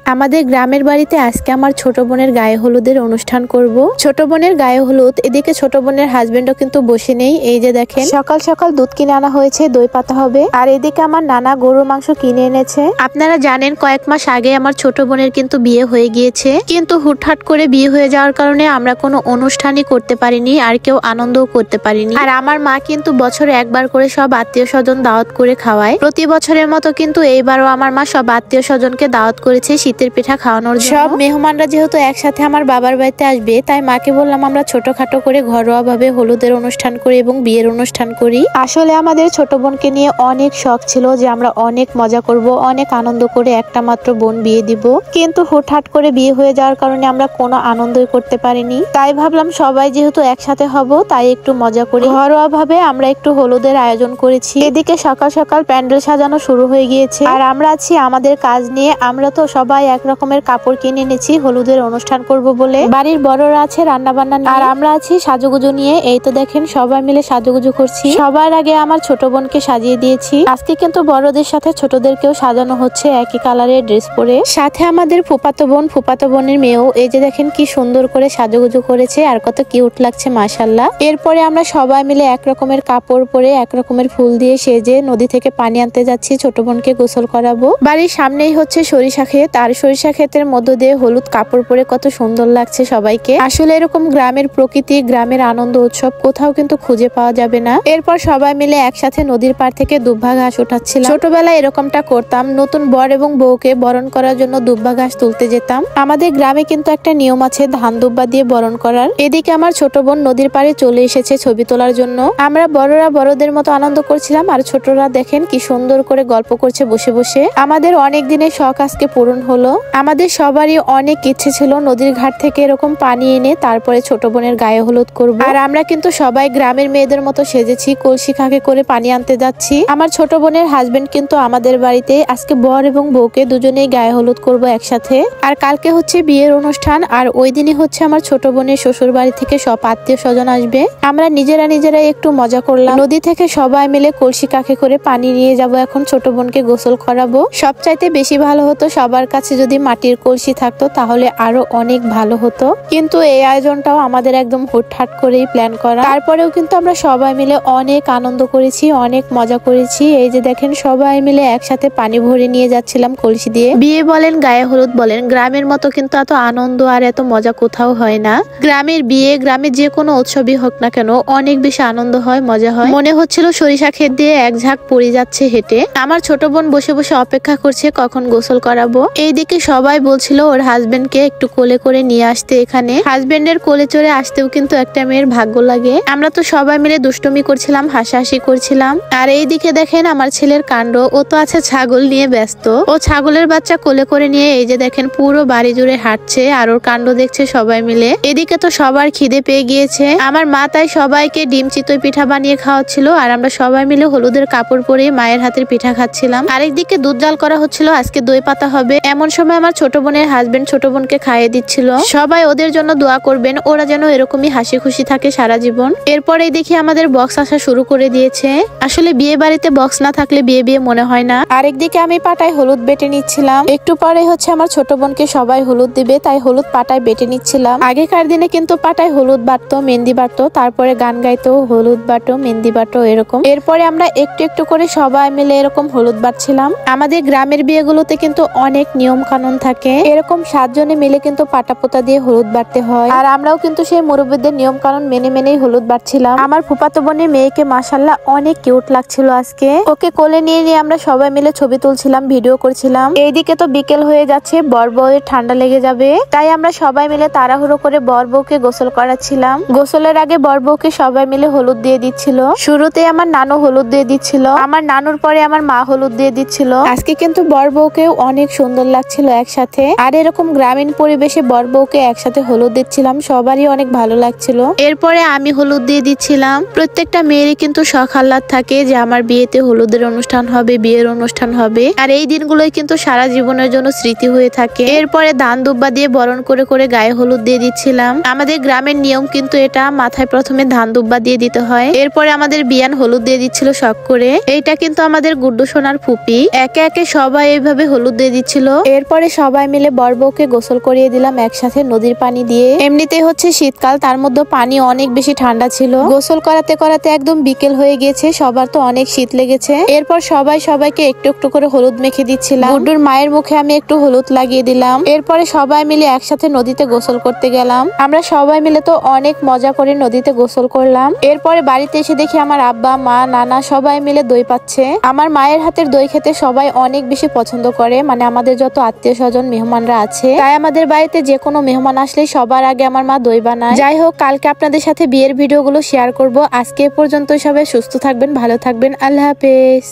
আমাদের গ্রামের বাড়িতে আজকে আমার ছোট বোনের গায়ে হলুদের অনুষ্ঠান করব। ছোট বোনের গায়ে হলুদ, এদিকে ছোট বোনের হাজবেন্ডও কিন্তু বসে নেই। এই যে দেখেন সকাল সকাল দুধ কিনে আনা হয়েছে, দই পাতা হবে। আর এদিকে আমার নানা গরুর মাংস কিনে এনেছে। আপনারা জানেন কয়েক মাস আগে আমার ছোট বোনের কিন্তু বিয়ে হয়ে গিয়েছে, কিন্তু হুটহাট করে বিয়ে হয়ে যাওয়ার কারণে আমরা কোনো অনুষ্ঠানই করতে পারিনি, আর কেউ আনন্দও করতে পারিনি। আর আমার মা কিন্তু বছরে একবার করে সব আত্মীয় স্বজন দাওয়াত করে খাওয়ায়। প্রতি বছরের মতো কিন্তু এইবারও আমার মা সব আত্মীয় স্বজনকে দাওয়াত করেছে শীতের পিঠা খাওয়ানোর জন্য। সব মেহমানরা যেহেতু একসাথে আমার বাবার বাড়িতে আসবে, তাই মাকে বললাম আমরা ছোটখাটো করে ঘরোয়া ভাবে হলুদের অনুষ্ঠান করি এবং বিয়ের অনুষ্ঠান করি। আসলে আমাদের ছোট বোনকে নিয়ে অনেক শখ ছিল যে আমরা অনেক মজা করব, অনেক আনন্দ করে একটা মাত্র বোন বিয়ে দিব, কিন্তু হুটহাট করে বিয়ে হয়ে যাওয়ার কারণে আমরা কোনো আনন্দই করতে পারিনি। তাই ভাবলাম সবাই যেহেতু একসাথে হব, তাই একটু মজা করি। ঘরোয়া ভাবে আমরা একটু হলুদের আয়োজন করেছি। এদিকে সকাল সকাল প্যান্ডেল সাজানো শুরু হয়ে গিয়েছে, আর আমরা আছি আমাদের কাজ নিয়ে। আমরা তো সবাই এক রকমের কাপড় কিনে এনেছি হলুদের অনুষ্ঠান করব বলে। বাড়ির বড়রা আছে রান্না বান্না নিয়ে, আর আমরা আছি সাজুগুজু নিয়ে। এই তো দেখেন সবাই মিলে সাজুগুজু করছি। সবার আগে আমার ছোট বোনকে সাজিয়ে দিয়েছি। আজকে কিন্তু বড়দের সাথে ছোটদেরকেও সাজানো হচ্ছে একই কালারের ড্রেস পরে। সাথে আমাদের ফুফাতো বোন, ফুফাতো বোনের মেয়েও এই যে দেখেন কি সুন্দর করে সাজুগুজু করেছে, আর কত কিউট লাগছে মাশাআল্লাহ। এরপরে আমরা সবাই মিলে এক রকমের কাপড় পরে এক রকমের ফুল দিয়ে সেজে নদী থেকে পানি আনতে যাচ্ছি ছোট বোনকে গোসল করাবো। বাড়ির সামনেই হচ্ছে সরিষা ক্ষেত, আর সরিষা ক্ষেতের মধ্য দিয়ে হলুদ কাপড় পরে কত সুন্দর লাগছে সবাইকে। আসলে এরকম গ্রামের প্রকৃতি, গ্রামের আনন্দ উৎসব কোথাও কিন্তু খুঁজে পাওয়া যাবে না। এরপর সবাই মিলে একসাথে নদীর পাড় থেকে দুব্বা ঘাস উঠাচ্ছিলাম। ছোটবেলায় এরকমটা করতাম, নতুন বর এবং বউকে বরণ করার জন্য দুব্বা ঘাস তুলতে যেতাম। আমাদের গ্রামে কিন্তু একটা নিয়ম আছে ধান দুব্বা দিয়ে বরণ করার। এদিকে আমার ছোট বোন নদীর পাড়ে চলে এসেছে ছবি তোলার জন্য। আমরা বড়রা বড়দের মতো আনন্দ করছিলাম, আর ছোটরা দেখেন কি সুন্দর করে গল্প করছে বসে বসে। আমাদের অনেক দিনের শখ আজকে পূরণ হলো। আমাদের সবারই অনেক ইচ্ছে ছিল নদীর ঘাট থেকে এরকম পানি এনে তারপরে ছোট বোনের গায়ে হলুদ করব। আর আমরা কিন্তু সবাই গ্রামের মেয়েদের মতো সেজেছি, কলসি খাকে করে পানি আনতে যাচ্ছি। আমার ছোট বোনের হাজবেন্ড কিন্তু আমাদের বাড়িতে আজকে বর এবং বউকে দুজনেই গায়ে হলুদ করব একসাথে। আর কালকে হচ্ছে বিয়ের অনুষ্ঠান, আর ওই দিনই হচ্ছে আমার ছোট বোনের শ্বশুর বাড়ি থেকে সব আত্মীয় স্বজন আসবে। আমরা নিজেরাই একটু মজা করলাম। নদী থেকে সবাই মিলে কলসি কাকে করে পানি নিয়ে যাব এখন ছোট বোনকে গোসল করাবো। সবচাইতে বেশি ভালো হতো সবার কাছে যদি মাটির কলসি থাকতো, তাহলে আরো অনেক ভালো হতো। কিন্তু এই আয়োজনটাও আমাদের একদম হুটহাট করেই প্ল্যান করা। তারপরেও কিন্তু আমরা সবাই মিলে অনেক আনন্দ করেছি, অনেক মজা করেছি। এই যে দেখেন সবাই মিলে একসাথে পানি ভরে নিয়ে যাচ্ছিলাম কলসি দিয়ে। বিয়ে বলেন গায়ে হলুদ বলেন, গ্রামের মতো কিন্তু এত আনন্দ আর এত মজা কোথাও হয় না। গ্রামের বিয়ে, গ্রামের যে কোনো উৎসবই হোক না কেন অনেক বেশি আনন্দ হয়, মজা হয়। মনে হচ্ছিল সরিষা ক্ষেত দিয়ে এক ঝাঁক পড়ে যাচ্ছে হেঁটে। আমার ছোট বোন বসে বসে অপেক্ষা করছে কখন গোসল করাবো। এইদিকে সবাই বলছিল ওর হাজবেন্ডকে একটু কোলে করে নিয়ে আসতে এখানে। হাজবেন্ডের কোলে চড়ে আসতেও কিন্তু একটা মেয়ের ভাগ্য লাগে। আমরা তো সবাই মিলে দুষ্টুমি করছিলাম, হাসাহাসি করছিলাম। আর এইদিকে দেখেন আমার ছেলের কাণ্ড, ও তো আছে ছাগল নিয়ে ব্যস্ত। ও ছাগলের বাচ্চা কোলে করে নিয়ে এই যে দেখেন পুরো বাড়ি জুড়ে হাঁটছে, আর ওর কাণ্ড দেখছে সবাই মিলে। এদিকে তো সবার খিদে পেয়ে গিয়েছে। আমার মা তাই সবাইকে ডিম চিতই পিঠা বানিয়ে খাওয়াচ্ছিল, আর আমরা সবাই মিলে হলুদের কাপড় পরে মায়ের হাতের পিঠা খাচ্ছিলাম। আরেকদিকে দুধ জাল করা হচ্ছিল, আজকে দই পাতা হবে। এমন সময় আমার ছোট বোনের হাজবেন্ড ছোট বোনকে খাইয়ে দিচ্ছিল। সবাই ওদের জন্য দোয়া করবেন, ওরা যেন এরকমই হাসি খুশি থাকে সারা জীবন। এরপরেই দেখি আমাদের বক্স আসা শুরু করে দিয়েছে। আসলে বিয়ে বাড়িতে বক্স না থাকলে বিয়ে বিয়ে মনে হয় না। আরেকদিকে আমি পাটায় হলুদ বেটে নিচ্ছিলাম। একটু পরে হচ্ছে আমার ছোট বোনকে সবাই হলুদ দিবে, তাই হলুদ পাটায় বেটে নিচ্ছিলাম। আগেকার দিনে কিন্তু পাটায় হলুদ বাটতো, মেহেন্দি বাটতো, তারপরে গান গাইতো, হলুদ বাটো, মেহেন্দি বাটো এরকম। এরপরে আমরা একটু একটু করে সবাই মিলে এরকম হলুদ বাটছিলাম। আমাদের গ্রামের বিয়েগুলোতে কিন্তু অনেক নিয়ম কানুন থাকে। এরকম 7 জনে মিলে কিন্তু পাটা পোতা দিয়ে হলুদ বাটতে হয়, আর আমরাও কিন্তু সেই মুরব্বীদের নিয়ম কানুন মেনে মেনেই হলুদ বাটছিলাম। আমার ফুফাতো বোনের মেয়েকে মাশাআল্লাহ অনেক কিউট লাগছিল আজকে। ওকে কোলে নিয়ে নিয়ে আমরা সবাই মিলে ছবি তুলছিলাম, ভিডিও করছিলাম। এইদিকে তো বিকেল হয়ে যাচ্ছে, বর বউয়ের ঠান্ডা লেগে যাবে, তাই আমরা সবাই মিলে তাড়াহুড়ো করে বর বউকে গোসল করাচ্ছিলাম। গোসলের আগে বর বউকে সবাই মিলে হলুদ দিয়ে দিচ্ছিল। শুরুতে আমার নানু হলুদ দিয়ে দিচ্ছিল, আমার নানুর পরে আমার মা হলুদ দিয়ে দিচ্ছিল। আজকে কিন্তু বর বউকে অনেক সুন্দর লাগছিল একসাথে। আর এরকম গ্রামীণ পরিবেশে বর বউকে একসাথে হলুদ দিচ্ছিলাম, সবারই অনেক ভালো লাগছিল। এরপরে আমি হলুদ দিয়ে দিচ্ছিলাম। প্রত্যেকটা মেয়েরই কিন্তু শখ আহ্লাদ থাকে যে আমার বিয়েতে হলুদের অনুষ্ঠান হবে, বিয়ের অনুষ্ঠান হবে। আর এই দিনগুলোই কিন্তু সারা জীবনের জন্য স্মৃতি হয়ে থাকে। এরপরে ধান দুব্বা দিয়ে বরণ করে করে গায়ে হলুদ দিয়ে দিচ্ছিলাম। আমাদের গ্রামের নিয়ম কিন্তু এটা, মাথায় প্রথমে ধান দুব্বা দিয়ে দিতে হয়। এরপরে আমাদের বিয়ান হলুদ দিয়ে দিচ্ছিল শখ করে। এইটা কিন্তু আমাদের গুড্ডু সোনার ফুপি। একে একে সবাই এইভাবে হলুদ দিয়ে দিচ্ছিল। এরপরে সবাই মিলে বরবউকে গোসল করিয়ে দিলাম একসাথে নদীর পানি দিয়ে। এমনিতেই হচ্ছে শীতকাল, তার মধ্যে পানি অনেক বেশি ঠান্ডা ছিল। গোসল করাতে করাতে একদম বিকেল হয়ে গেছে, সবার তো অনেক শীত লেগেছে। এরপর সবাইকে একটু একটু করে হলুদ মেখে দিচ্ছিলাম। গুড্ডুর মায়ের মুখে আমি একটু হলুদ লাগিয়ে দিলাম। এরপরে সবাই মিলে একসাথে নদীতে গোসল করতে গেলাম। আমরা সবাই মিলে তো অনেক মজা করে নদীতে গোসল করলাম। এরপরে বাড়িতে এসে দেখি আমার আব্বা, মা, নানা সবাই মিলে দই পাচ্ছে। আমার মায়ের হাতের দই খেতে সবাই অনেক বেশি পছন্দ করে, মানে আমাদের যত আত্মীয় স্বজন মেহমানরা আছে, তাই আমাদের বাড়িতে যে কোনো মেহমান আসলে সবার আগে আমার মা দই বানায়। যাই হোক, কালকে আপনাদের সাথে বিয়ের ভিডিওগুলো শেয়ার করব। আজকে এ পর্যন্ত, সবাই সুস্থ থাকবেন, ভালো থাকবেন, আল্লাহ হাফেজ।